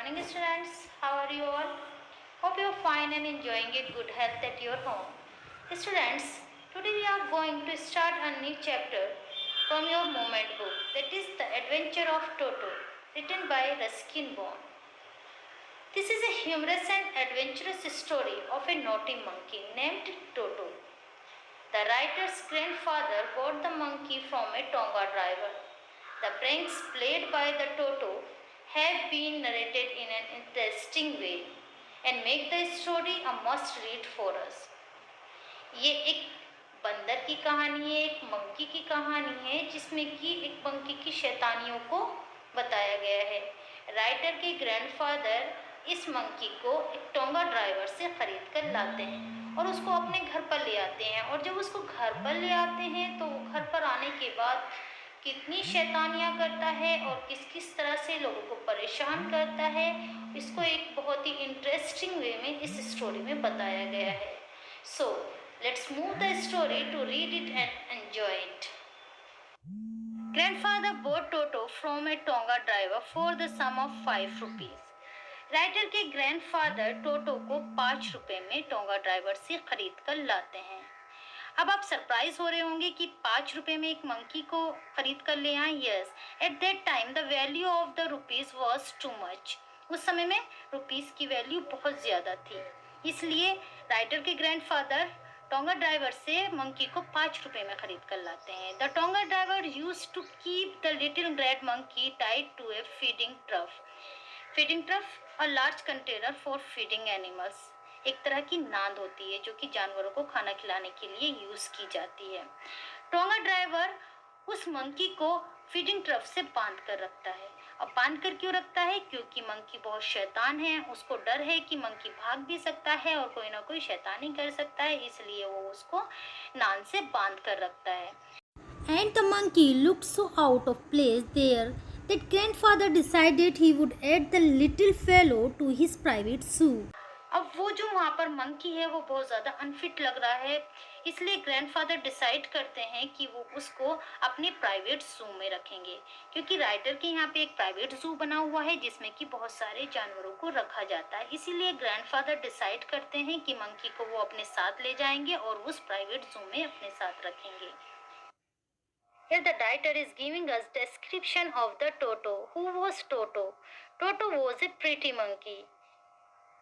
morning, students. How are you all? Hope you're fine and enjoying a good health at your home. Students, today we are going to start a new chapter from your moment book, that is The Adventure of Toto, written by Ruskin Bond. This is a humorous and adventurous story of a naughty monkey named Toto. The writer's grandfather bought the monkey from a Tonga driver. The pranks played by the Toto have been narrated in an interesting way and make the story a must read for us. ये एक बंदर की कहानी है, एक monkey की कहानी है, जिसमें कि एक मंकी की शैतानियों को बताया गया है। राइटर के ग्रैंडफादर इस मंकी को एक टोंगा ड्राइवर से खरीद कर लाते हैं और उसको अपने घर पर ले आते हैं। और जब उसको घर पर ले आते हैं तो घर पर आने के बाद कितनी शैतानियाँ करता है और किस किस तरह से लोगों को परेशान करता है, इसको एक बहुत ही इंटरेस्टिंग वे में इस स्टोरी में बताया गया है। So let's move the story to read it and enjoy it. Grandfather bought Toto from a Tonga driver for the sum of 5 rupees. Writer के ग्रैंडफादर टोटो को 5 रुपए में टोंगा ड्राइवर से खरीद कर लाते हैं। अब आप सरप्राइज हो रहे होंगे कि 5 रुपए में एक मंकी को खरीद कर ले आए। Yes, at that time the value of the rupees was too much. उस समय में रुपीज की वैल्यू बहुत ज्यादा थी, इसलिए राइटर के ग्रैंडफादर टोंगा ड्राइवर से मंकी को 5 रुपए में खरीद कर लाते हैं। The tonga driver use to keep the little red monkey tied to a feeding trough. Feeding trough और large container for feeding animals, एक तरह की नांद होती है जो कि जानवरों को खाना खिलाने के लिए यूज की जाती है। टोंगा ड्राइवर उस मंकी को फीडिंग ट्रफ से बांध कर रखता है। अब बांध कर क्यों रखता है? क्योंकि मंकी बहुत शैतान है, उसको डर है कि मंकी भाग भी सकता है और कोई ना कोई शैतानी कर सकता है, इसलिए वो उसको नान से बांध कर रखता है। And the monkey looked so out of place there that grandfather decided he would add the little fellow to his private zoo. अब वो जो वहाँ पर मंकी है वो बहुत ज़्यादा अनफिट लग रहा है, इसलिए ग्रैंडफादर डिसाइड करते हैं कि वो उसको अपने प्राइवेट जू में रखेंगे, क्योंकि राइटर के यहाँ पे एक प्राइवेट जू बना हुआ है जिसमें कि बहुत सारे जानवरों को रखा जाता है। इसीलिए ग्रैंडफादर डिसाइड करते हैं कि मंकी को वो अपने साथ ले जाएंगे और उस प्राइवेट जू में अपने साथ रखेंगे। Here the writer is giving us description of the Toto. Who was Toto? Toto was a pretty monkey.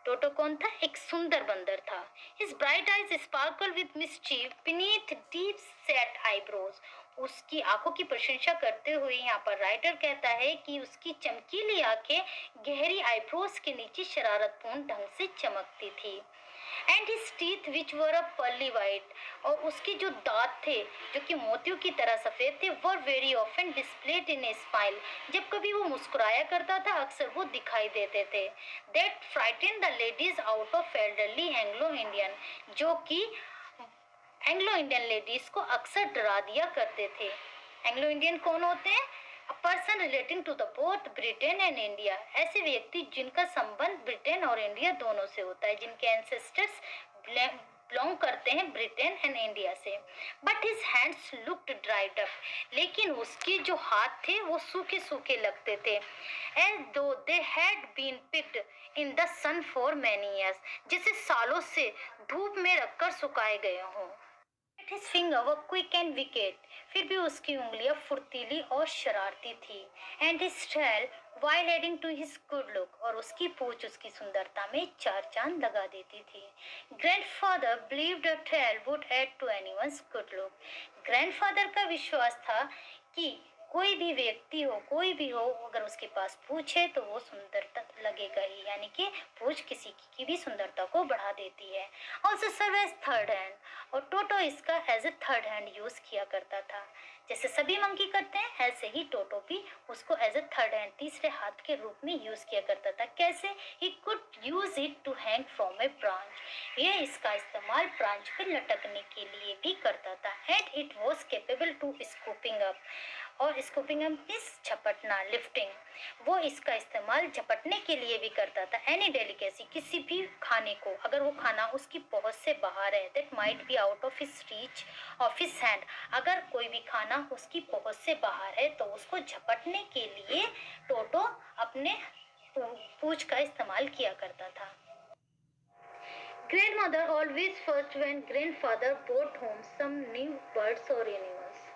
टोटो कौन था? एक सुंदर बंदर था। His bright eyes sparkle with mischief beneath deep set eyebrows. उसकी आंखों की प्रशंसा करते हुए यहाँ पर राइटर कहता है कि उसकी चमकीली आंखें गहरी आईब्रोज के नीचे शरारतपूर्ण ढंग से चमकती थी। And his teeth which were a pearly white, और उसके जो दांत थे जो कि मोतियों की तरह सफेद थे, were very often displayed in a smile. जब कभी वो मुस्कुराया करता था अक्सर वो दिखाई देते थे। That frighten the ladies out of elderly Anglo Indian, जो कि एंग्लो इंडियन लेडीज को अक्सर डरा दिया करते थे। एंग्लो इंडियन कौन होते हैं? A person relating to the both Britain and India, ऐसे व्यक्ति जिनका संबंध ब्रिटेन और इंडिया दोनों से होता है, जिनके एंसेस्टर्स बिलोंग करते हैं ब्रिटेन एंड इंडिया से। But his hands looked dried up, लेकिन उसके जो हाथ थे वो सूखे सूखे लगते थे। As though they had been picked in the sun for many years, जैसे सालों से धूप में रखकर सुखाए गए हों। His finger were quick and wicked, फिर भी उसकी उंगलियां फुर्तीली और शरारती थी। And his tail, while adding to his good look, और उसकी पूंछ उसकी सुंदरता में 4 चांद लगा देती थी। Grandfather believed a tail would add to anyone's good look. Grandfather का विश्वास था कि कोई भी व्यक्ति हो, कोई भी हो, अगर उसके पास पूंछ है तो वो सुंदरता लगेगा ही, यानी कि पूंछ किसी की भी सुंदरता को बढ़ा देती है। Also serve as third hand, और टोटो इसका as a third hand use किया करता था। जैसे सभी मंकी करते हैं ऐसे ही टोटो भी उसको एज ए थर्ड हैंड, तीसरे हाथ के रूप में यूज किया करता था। कैसे? He could use it to hang from a branch, ये इसका इस्तेमाल ब्रांच पे लटकने के लिए भी करता था। And it was capable to scooping up, और स्कूपिंग अप इस झपटना, लिफ्टिंग, वो इसका इस्तेमाल झपटने के लिए भी करता था। एनी डेलिकेसी, किसी भी खाने को, अगर वो खाना उसकी पहुंच से बाहर है, that might be out of his reach of his hand, अगर कोई भी खाना उसकी पहुंच से बाहर है तो उसको झपटने के लिए टोटो अपने पूंछ का इस्तेमाल किया करता था। Grandmother always first when grandfather brought home some new birds or animals.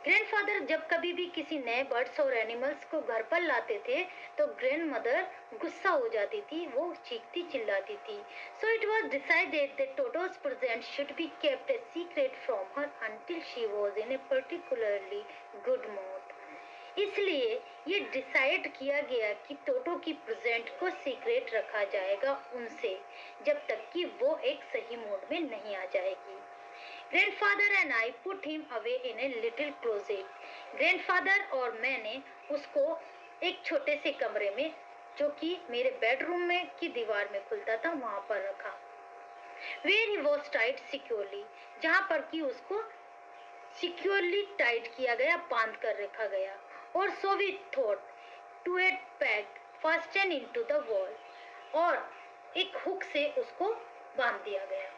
Grandfather जब कभी भी किसी नए बर्ड्स और एनिमल्स को घर पर लाते थे तो ग्रैंडमदर गुस्सा हो जाती थी, वो चीखती चिल्लाती थी। So it was decided that टोटो's present should be kept a secret from her until she was in a particularly good mood. इसलिए ये डिसाइड किया गया कि टोटो की प्रेजेंट को सीक्रेट रखा जाएगा उनसे जब तक कि वो एक सही मूड में नहीं आ जाएगी। Grandfather and I put him away in a little closet. Grandfather और मैंने उसको एक छोटे से कमरे में, जो कि मेरे बेडरूम में की दीवार में खुलता था, वहां पर रखा। Where he was tied securely, जहां पर कि उसको सिक्योरली टाइट किया गया, बांध कर रखा गया। और so we thought to a peg fasten into the wall, और एक हुक से उसको बांध दिया गया।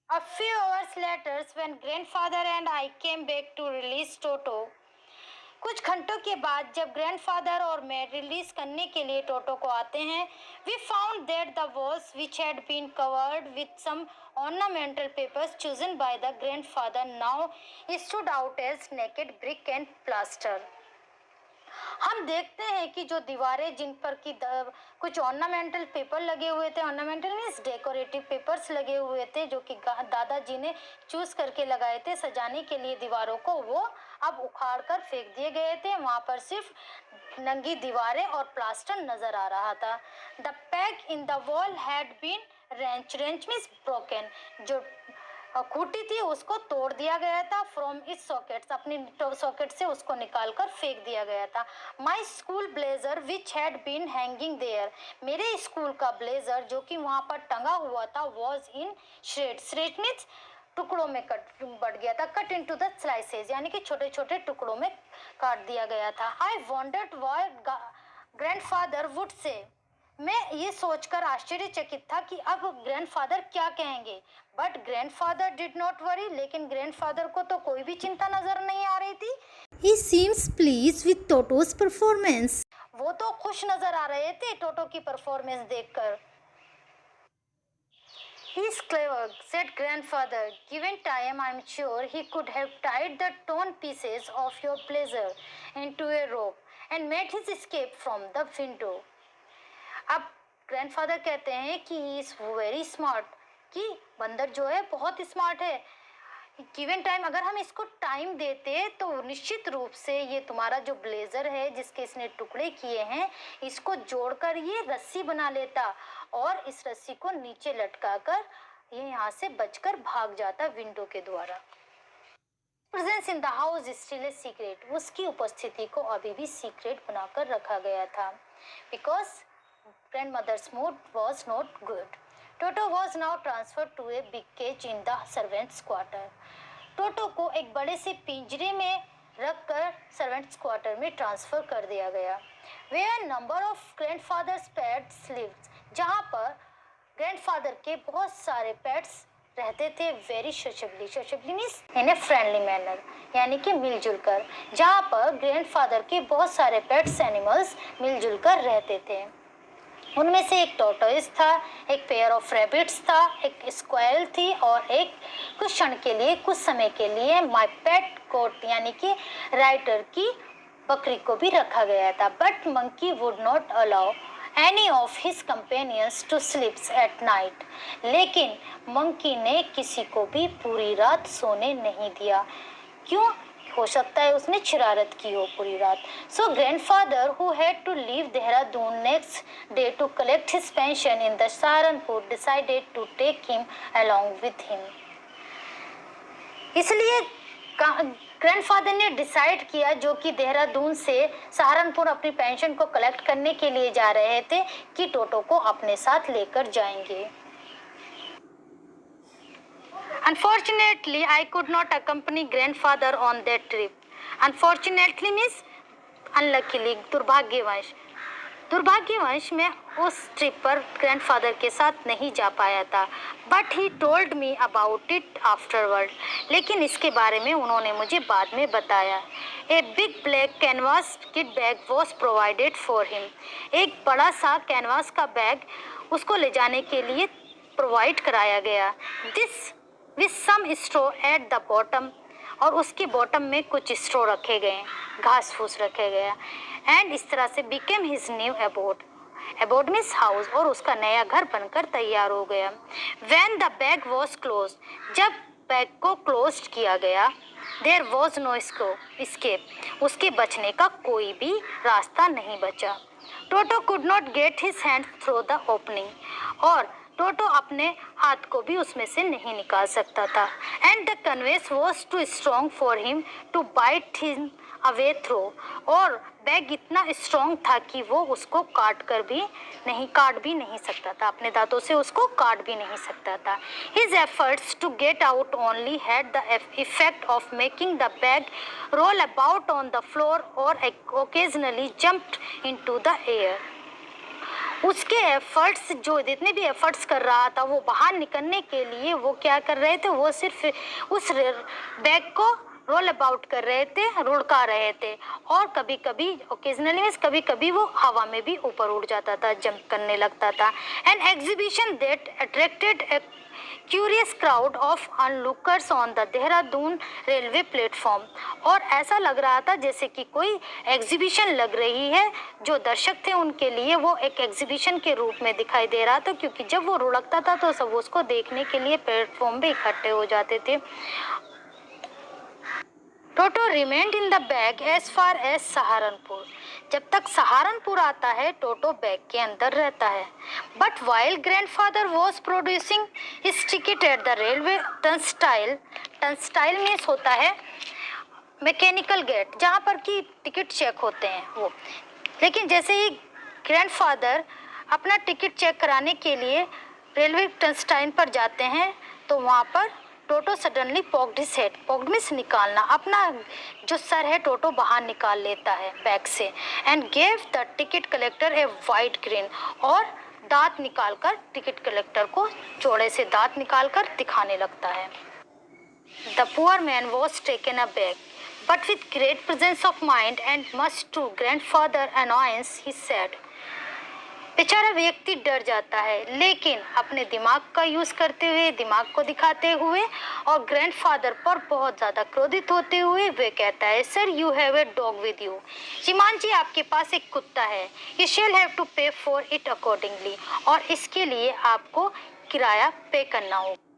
A few hours later, when grandfather and I came back to release Toto, कुछ घंटों के बाद जब ग्रैंडफादर और मैं रिलीज करने के लिए टोटो को आते हैं, we found that the walls which had been covered with some ornamental papers chosen by the grandfather now stood out as naked brick and plaster. हम देखते हैं कि जो दीवारें जिन पर की कुछ ऑर्नामेंटल पेपर लगे हुए थे, ऑर्नामेंटल मीन्स डेकोरेटिव पेपर्स लगे हुए थे जो कि दादाजी ने चूज करके लगाए थे सजाने के लिए दीवारों को, वो अब उखाड़ कर फेंक दिए गए थे। वहाँ पर सिर्फ नंगी दीवारें और प्लास्टर नजर आ रहा था। The peg in the wall had been wrench means broken, जो खूंटी थी उसको तोड़ दिया गया था। फ्रॉम इस सॉकेट्स, अपनी सॉकेट से उसको निकाल कर फेंक दिया गया था। My school blazer which had been hanging there, मेरे स्कूल का ब्लेजर जो कि वहाँ पर टंगा हुआ था, वॉज इन श्रेड्स मीन्स टुकड़ों में बढ़ गया था। कट इनटू द स्लाइसेस यानी कि छोटे छोटे टुकड़ों में काट दिया गया था। आई wandered what grandfather would say, मैं ये सोचकर आश्चर्यचकित था कि अब ग्रैंडफादर क्या कहेंगे। But grandfather did not worry, लेकिन ग्रैंडफादर को तो कोई भी चिंता नजर नहीं आ रही थी। He seems pleased with Toto's performance. वो तो खुश नजर आ रहे थे टोटो की परफॉर्मेंस देखकर। He is clever, said grandfather. Given time, I am sure he could have tied the torn pieces of your blazer into a rope and made his escape from the window. अब grandfather कहते हैं कि he is very smart, कि बंदर जो है बहुत smart है। गिवन टाइम, अगर हम इसको टाइम देते तो निश्चित रूप से ये तुम्हारा जो ब्लेजर है जिसके इसने टुकड़े किए हैं, इसको जोड़कर ये रस्सी बना लेता और इस रस्सी को नीचे लटकाकर ये यहाँ से बचकर भाग जाता विंडो के द्वारा। Presence in the house still a secret, उसकी उपस्थिति को अभी भी सीक्रेट बनाकर रखा गया था। Because grandmother's mood was not good. Toto was now transferred to a big cage in the servants' quarter. टोटो को एक बड़े से पिंजरे में रखकर सर्वेंट्स क्वार्टर में ट्रांसफर कर दिया गया। Where number of grandfather's pets lived, जहाँ पर ग्रैंडफादर के बहुत सारे पेट्स रहते थे। Very sociably means in a friendly manner, यानी कि मिलजुल कर, जहाँ पर ग्रैंडफादर के बहुत सारे पेट्स एनिमल्स मिलजुल कर रहते थे। उनमें से एक टॉर्टोइस था, एक पेयर ऑफ रैबिट्स था, एक स्क्वायरल थी और एक कुछ क्षण के लिए, कुछ समय के लिए माय पेट कोट यानी कि राइटर की बकरी को भी रखा गया था। But monkey would not allow any of his companions to sleeps at night, लेकिन मंकी ने किसी को भी पूरी रात सोने नहीं दिया। क्यों? हो सकता है उसने शरारत की हो पूरी रात। So grandfather who had to leave Dehradun next day to collect his pension in the Saharanpur decided to take him along with him. इसलिए ग्रैंडफादर ने डिसाइड किया, जो कि देहरादून से सहारनपुर अपनी पेंशन को कलेक्ट करने के लिए जा रहे थे, कि टोटो को अपने साथ लेकर जाएंगे। Unfortunately, I could not accompany grandfather on that trip. Unfortunately means unluckily, दुर्भाग्यवश। दुर्भाग्यवश मैं उस ट्रिप पर ग्रैंडफादर के साथ नहीं जा पाया था, but he told me about it afterward. लेकिन इसके बारे में उन्होंने मुझे बाद में बताया। A big black canvas kit bag was provided for him. एक बड़ा सा कैनवास का बैग उसको ले जाने के लिए प्रोवाइड कराया गया। This with some straw at the bottom, और उसके बॉटम में कुछ स्ट्रॉ रखे गए, घास फूस रखे गया। एंड इस तरह से became his new abode means house, और उसका नया घर बनकर तैयार हो गया। When the bag was close, जब बैग को क्लोज किया गया, देयर वॉज नो escape, उसके बचने का कोई भी रास्ता नहीं बचा। Toto could not get his hand through the opening, और टोटो अपने हाथ को भी उसमें से नहीं निकाल सकता था। And the canvas was too strong for him to bite him away through, और बैग इतना स्ट्रॉन्ग था कि वो उसको काट भी नहीं सकता था, अपने दांतों से उसको काट भी नहीं सकता था। His efforts to get out only had the effect of making the bag roll about on the floor और occasionally jumped into the air. उसके एफर्ट्स, जो जितने भी एफर्ट्स कर रहा था वो बाहर निकलने के लिए, वो क्या कर रहे थे, वो सिर्फ उस बैग को रोल अबाउट कर रहे थे, लुढ़का रहे थे, और कभी कभी ओकेजनली मीन्स कभी कभी वो हवा में भी ऊपर उड़ जाता था, जंप करने लगता था। An exhibition that attracted a curious crowd of onlookers on the Dehradun railway platform, और ऐसा लग रहा था जैसे कि कोई एग्जीबिशन लग रही है। जो दर्शक थे उनके लिए वो एक एग्जीबिशन के रूप में दिखाई दे रहा था, क्योंकि जब वो लुढ़कता था तो सब उसको देखने के लिए प्लेटफॉर्म पे इकट्ठे हो जाते थे। Toto remained in the bag as far as Saharanpur, जब तक सहारनपुर आता है टोटो बैग के अंदर रहता है। But while grandfather was producing his ticket at the railway turnstile means होता है मैकेनिकल गेट, जहाँ पर कि टिकट चेक होते हैं वो। लेकिन जैसे ही ग्रैंडफादर अपना टिकट चेक कराने के लिए रेलवे टर्नस्टाइल पर जाते हैं, तो वहाँ पर टोटो सडनली पॉक्ड हिज हेड, पॉक्ड मीन्स निकालना, अपना जो सर है टोटो बाहर निकाल लेता है बैग से। And gave the ticket collector a wide green, और दांत निकालकर टिकट कलेक्टर को चौड़े से दांत निकालकर दिखाने लगता है। The poor man was taken a bag, but with great presence of mind and much to grandfather annoyance he said. बेचारा व्यक्ति डर जाता है, लेकिन अपने दिमाग का यूज़ करते हुए, दिमाग को दिखाते हुए, और ग्रैंडफादर पर बहुत ज़्यादा क्रोधित होते हुए वे कहता है, sir you have a dog with you, श्रीमान जी आपके पास एक कुत्ता है, यू शैल हैव टू पे फॉर इट अकॉर्डिंगली, और इसके लिए आपको किराया पे करना होगा।